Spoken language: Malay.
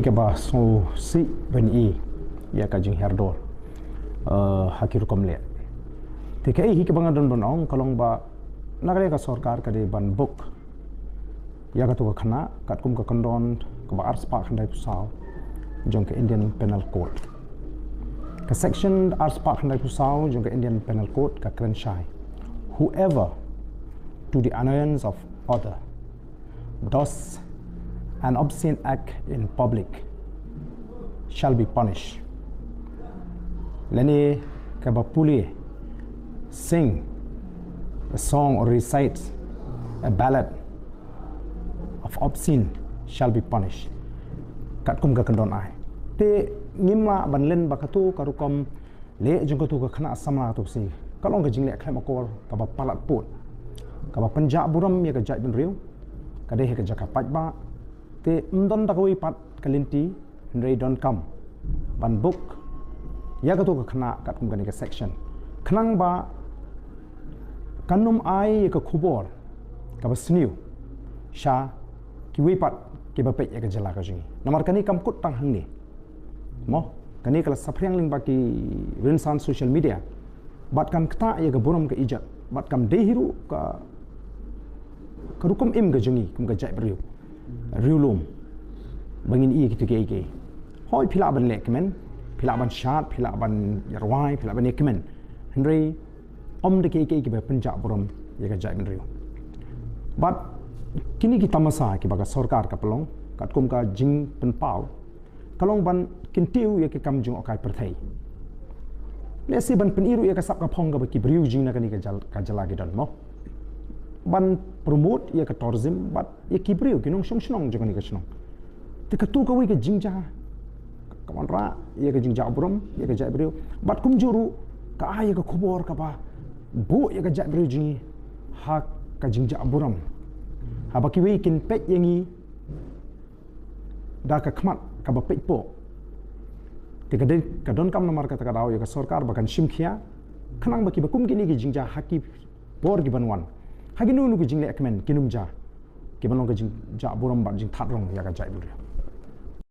ke ba so si ben I ya ka jing herdor hakir kom le te kai hi ke bang don bon ong kalong ba nagare ka sarkar ka de ban book ya ka to ka khana kat kum ka kondon ka ba ars pa khandai pusau jong ke Indian Penal Code ka section ars pa khandai pusau jong ke Indian Penal Code ka kren shai whoever to the annoyance of other does an obscene act in public shall be punished. Leni kabapuli sing a song or recite a ballad of obscene shall be punished. Kat kum ka kandon ai. Te ngimla ban len bakatu karukom le jung ka tu ka khana samla tu si. Kalong ka jingle khlem akor ka ba palat put. Ka ba panja buram ya ka jai ben riu. Ka de he ka jaka pat ba te mdon takoi pat kalinti ndrei don kam ban book ya ka to ka khana kat kum ka ni ka section khnang ba kanum ai ka khubor ka ba sniu sha ki wi pat ki ba pe ya ka jala ka jingi namar kani kam kut tang hang ni mo kani kala saphriang ling ba ki rinsan social media bat kam kta ya ka buram ka ijat bat kam de hiru ka rukum im ka jingi kum ka jai beriu riulum bangin I gitu ke hoi phila ban lek men phila ban shat phila ban yarwai phila ban ekmen henry om de ke ba punjab buram ye ka jai men riu but kini ki tamasa ki baga sarkar ka pelong kat kum ka jing pen pau kalong ban kintiu ye ke kam jung okai perthai lesi ban pen iru ye ka sap ka phong ka ba ki briu jing na kani ka jala gi don mo ban promote ya ka tourism but ya kibriu kinong song jangan ni ka snong te ka tu ka wi ka jingja ka man ra ya ka jingja brom ya ka jai briu but kum juru ka ya ka khobor ka ba bu ya ka jai briu jingi ha ka jingja brom ha ba ki wi kin pet yangi da ka khmat ka ba pet po te ka don kam namar ka ta ka daw ya ka sarkar ba kan shimkhia khanang ba ki ba kum kini ki jingja haki bor gi banwan hagi nu ku jingle ekmen kinum ja ke banong ka jing ja borom ba jing that rong ya ka jai bur